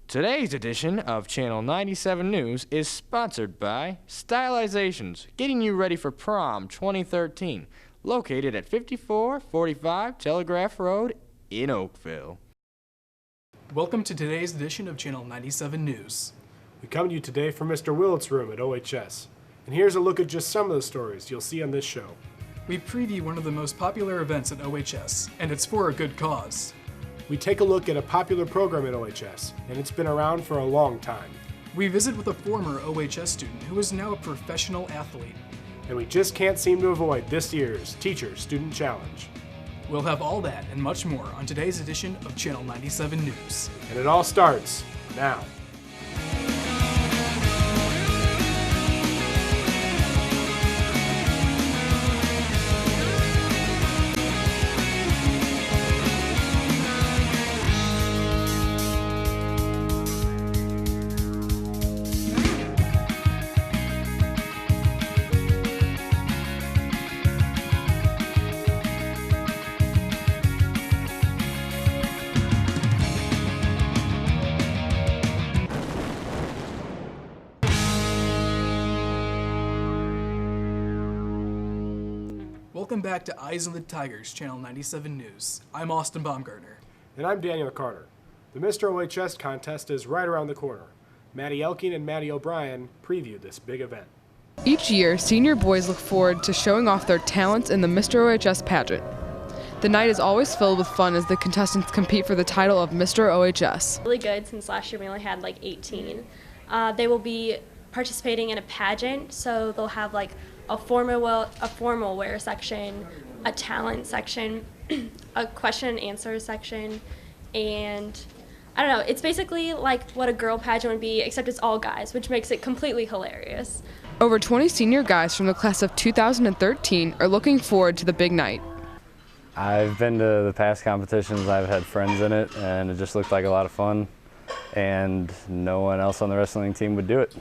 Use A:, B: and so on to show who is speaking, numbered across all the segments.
A: Today's edition of Channel 97 News is sponsored by Stylizations, getting you ready for prom 2013, located at 5445 Telegraph Road in Oakville.
B: Welcome to today's edition of Channel 97 News.
C: We come to you today from Mr. Willett's room at OHS, and here's a look at just some of the stories you'll see on this show.
B: We preview one of the most popular events at OHS, and it's for a good cause.
C: We take a look at a popular program at OHS, and it's been around for a long time.
B: We visit with a former OHS student who is now a professional athlete.
C: And we just can't seem to avoid this year's Teacher Student Challenge.
B: We'll have all that and much more on today's edition of Channel 97 News.
C: And it all starts now.
B: Welcome back to Eyes on the Tigers, Channel 97 News. I'm Austin Baumgartner.
C: And I'm Daniel Carter. The Mr. OHS contest is right around the corner. Maddie Elking and Maddie O'Brien preview this big event.
D: Each year, senior boys look forward to showing off their talents in the Mr. OHS pageant. The night is always filled with fun as the contestants compete for the title of Mr. OHS.
E: Really good since last year we only had like 18. They will be participating in a pageant, so they'll have like a formal wear section, a talent section, a question and answer section, and I don't know, it's basically like what a girl pageant would be, except it's all guys, which makes it completely hilarious.
D: Over 20 senior guys from the class of 2013 are looking forward to the big night.
F: I've been to the past competitions, I've had friends in it, and it just looked like a lot of fun, and no one else on the wrestling team would do it.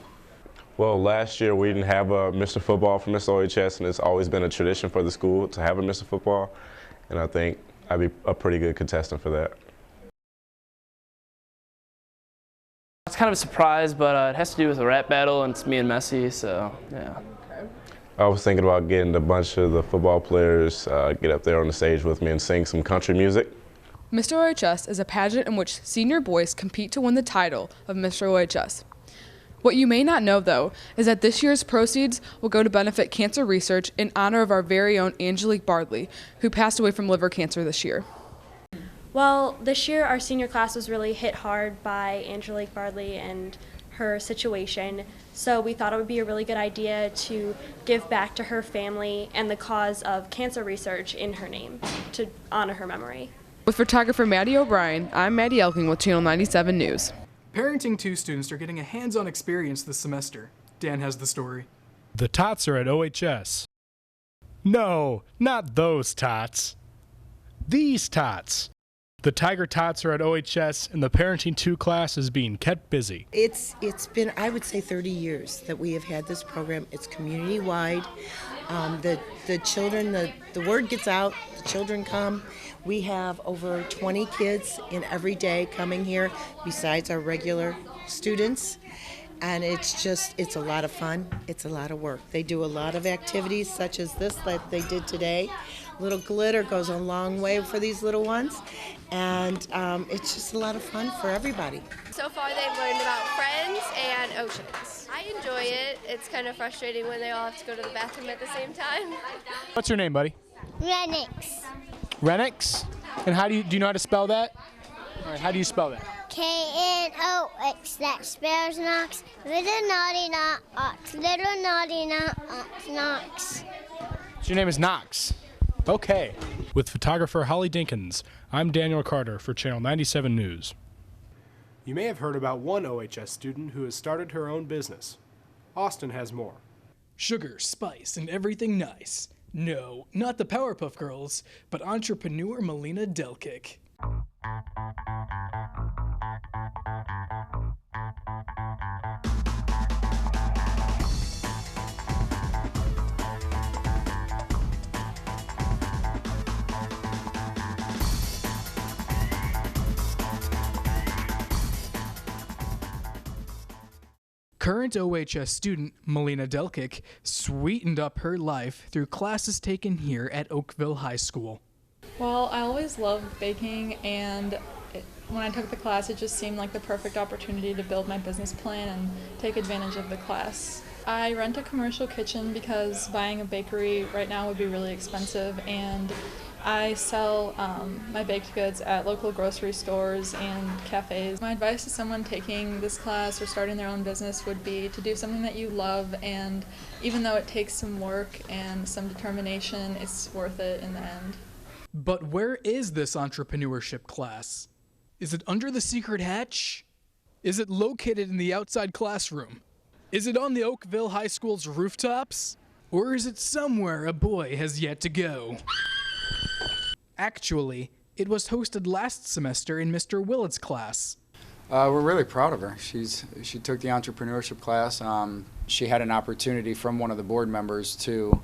G: Well, last year we didn't have a Mr. Football for Mr. OHS, and it's always been a tradition for the school to have a Mr. Football, and I think I'd be a pretty good contestant for that.
H: It's kind of a surprise, but it has to do with the rap battle, and it's me and Messi, so yeah.
G: I was thinking about getting a bunch of the football players get up there on the stage with me and sing some country music.
D: Mr. OHS is a pageant in which senior boys compete to win the title of Mr. OHS. What you may not know, though, is that this year's proceeds will go to benefit cancer research in honor of our very own Angelique Bardley, who passed away from liver cancer this year.
E: Well, this year our senior class was really hit hard by Angelique Bardley and her situation, so we thought it would be a really good idea to give back to her family and the cause of cancer research in her name to honor her memory.
D: With photographer Maddie O'Brien, I'm Maddie Elking with Channel 97 News.
B: Parenting 2 students are getting a hands-on experience this semester. Dan has the story.
C: The tots are at OHS. No, not those tots. These tots. The Tiger Tots are at OHS, and the Parenting 2 class is being kept busy.
I: It's been, I would say, 30 years that we have had this program. It's community-wide. The children, the word gets out, the children come. We have over 20 kids in every day coming here besides our regular students. And it's a lot of fun. It's a lot of work. They do a lot of activities such as this that they did today. Little glitter goes a long way for these little ones. And it's just a lot of fun for everybody.
J: So far they've learned about friends and oceans. I enjoy it. It's kind of frustrating when they all have to go to the bathroom at the same time.
C: What's your name, buddy?
K: Renix.
C: Renix? And how do you know how to spell that? All right, how do you spell that?
K: K-N-O-X, that spells Knox. Little naughty Knox, little naughty Knox.
C: So your name is Knox. Okay. With photographer Holly Dinkins, I'm Daniel Carter for Channel 97 News. You may have heard about one OHS student who has started her own business. Austin has more.
B: Sugar, spice, and everything nice. No, not the Powerpuff Girls, but entrepreneur Melina Delkick. Current OHS student Melina Delkic sweetened up her life through classes taken here at Oakville High School.
L: Well, I always loved baking, and when I took the class, it just seemed like the perfect opportunity to build my business plan and take advantage of the class. I rent a commercial kitchen because buying a bakery right now would be really expensive, and I sell my baked goods at local grocery stores and cafes. My advice to someone taking this class or starting their own business would be to do something that you love, and even though it takes some work and some determination, it's worth it in the end.
B: But where is this entrepreneurship class? Is it under the secret hatch? Is it located in the outside classroom? Is it on the Oakville High School's rooftops? Or is it somewhere a boy has yet to go? Actually, it was hosted last semester in Mr. Willett's class.
M: We're really proud of her. She took the entrepreneurship class. She had an opportunity from one of the board members to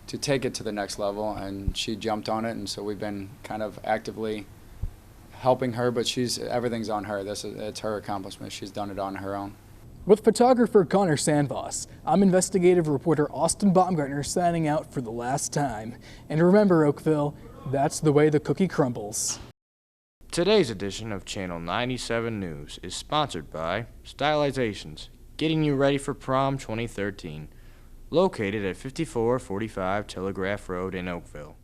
M: take it to the next level, and she jumped on it, and so we've been kind of actively helping her, but everything's on her. It's her accomplishment. She's done it on her own.
B: With photographer Connor Sandvoss, I'm investigative reporter Austin Baumgartner signing out for the last time. And remember, Oakville, that's the way the cookie crumbles.
A: Today's edition of Channel 97 News is sponsored by Stylizations, getting you ready for prom 2013, located at 5445 Telegraph Road in Oakville.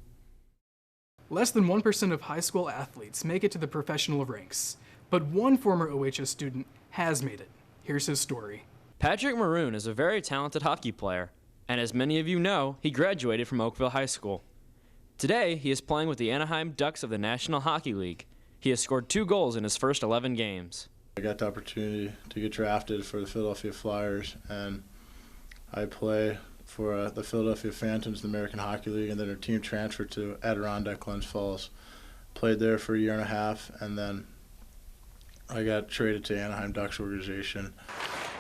B: Less than 1% of high school athletes make it to the professional ranks, but one former OHS student has made it. Here's his story.
N: Patrick Maroon is a very talented hockey player, and as many of you know, he graduated from Oakville High School. Today, he is playing with the Anaheim Ducks of the National Hockey League. He has scored 2 goals in his first 11 games.
O: I got the opportunity to get drafted for the Philadelphia Flyers, and I play for the Philadelphia Phantoms, the American Hockey League, and then our team transferred to Adirondack Glens Falls. Played there for a year and a half, and then I got traded to Anaheim Ducks organization.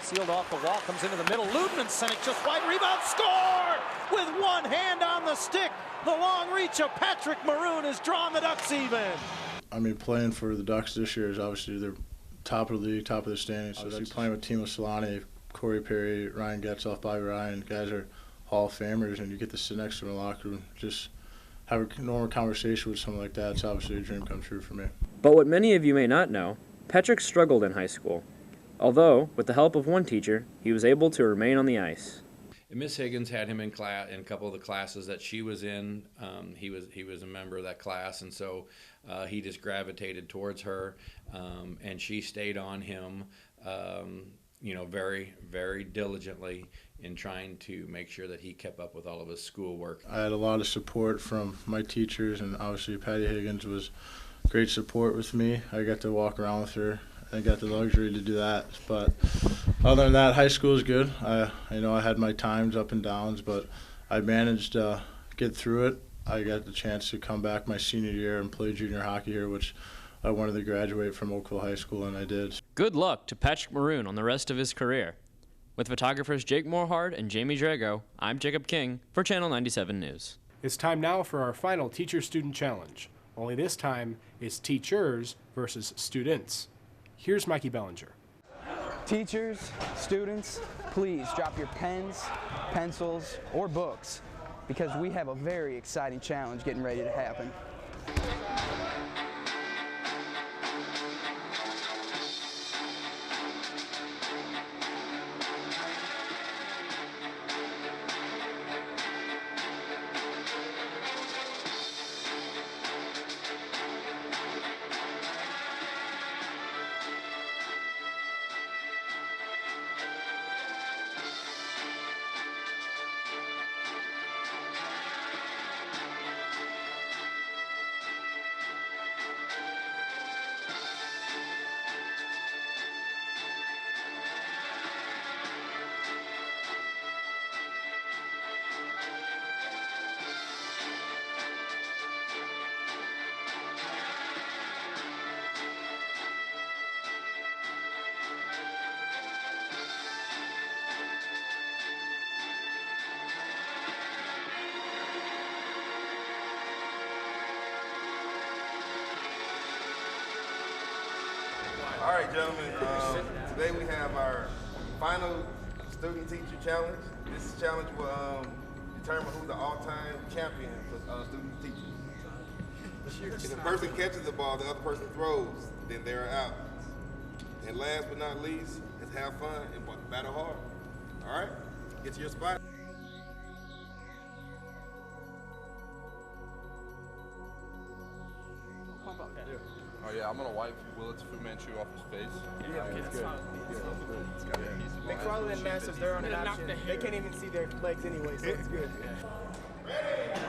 P: Sealed off the wall, comes into the middle. Ludman sent it just wide. Rebound, score! With one hand on the stick. The long reach of Patrick Maroon has drawn the Ducks even.
O: I mean, playing for the Ducks this year is obviously they're top of the league, top of the standings. So that's playing with Timo Solani, Corey Perry, Ryan Getzoff, Bobby Ryan. Guys are Hall of Famers, and you get to sit next to them in the locker room. Just have a normal conversation with someone like that. It's obviously a dream come true for me.
N: But what many of you may not know, Patrick struggled in high school. Although, with the help of one teacher, he was able to remain on the ice.
Q: Miss Higgins had him in a couple of the classes that she was in. He was a member of that class, and so he just gravitated towards her, and she stayed on him, very, very diligently in trying to make sure that he kept up with all of his schoolwork.
O: I had a lot of support from my teachers, and obviously Patty Higgins was great support with me. I got to walk around with her. I got the luxury to do that. But other than that, high school is good. I had my times up and downs, but I managed to get through it. I got the chance to come back my senior year and play junior hockey here, which I wanted to graduate from Oakville High School, and I did.
N: Good luck to Patrick Maroon on the rest of his career. With photographers Jake Morhard and Jamie Drago, I'm Jacob King for Channel 97 News.
C: It's time now for our final Teacher-Student Challenge. Only this time, it's teachers versus students. Here's Mikey Bellinger.
R: Teachers, students, please drop your pens, pencils, or books, because we have a very exciting challenge getting ready to happen.
S: All right, gentlemen, today we have our final student-teacher challenge. This challenge will determine who's the all-time champion for student-teachers. If the person catches the ball, the other person throws, then they're out. And last but not least, is have fun and battle hard. All right? Get to your spot.
T: Oh yeah, I'm gonna wipe Willett's Fu Manchu off his face.
U: Yeah, it's good. McFarland and Masters, they're on an option. They can't even see their legs anyway, so it's good.
S: Ready?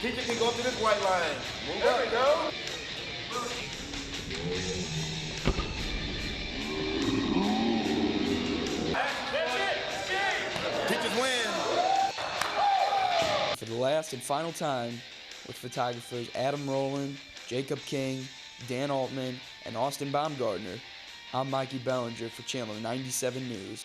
S: Teacher can go through this white line. Move there we go. Teachers win.
V: For the last and final time, with photographers Adam Rowland, Jacob King, Dan Altman, and Austin Baumgartner, I'm Mikey Bellinger for Channel 97 News.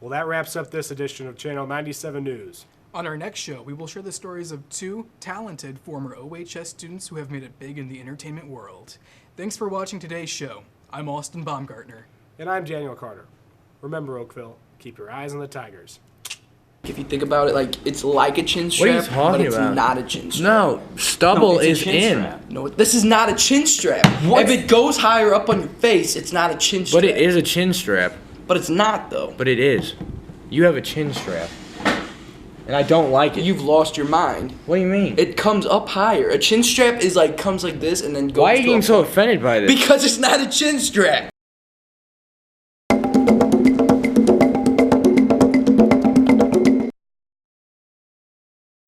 C: Well, that wraps up this edition of Channel 97 News.
B: On our next show, we will share the stories of two talented former OHS students who have made it big in the entertainment world. Thanks for watching today's show. I'm Austin Baumgartner.
C: And I'm Daniel Carter. Remember, Oakville, keep your eyes on the Tigers.
V: If you think about it, it's like a chin strap,
A: What are you talking
V: but it's
A: about?
V: not a chin strap.
A: No, stubble
V: it's a
A: is
V: chin
A: in.
V: strap. No, this is not a chin strap.
A: What?
V: If it goes higher up on your face, it's not a chin strap.
A: But it is a chin strap.
V: But it's not, though.
A: But it is. You have a chin strap. And I don't like it.
V: You've lost your mind.
A: What do you mean?
V: It comes up higher. A chin strap is comes like this and then goes
A: Why are you
V: to
A: getting
V: a
A: so offended by this?
V: Because it's not a chin strap.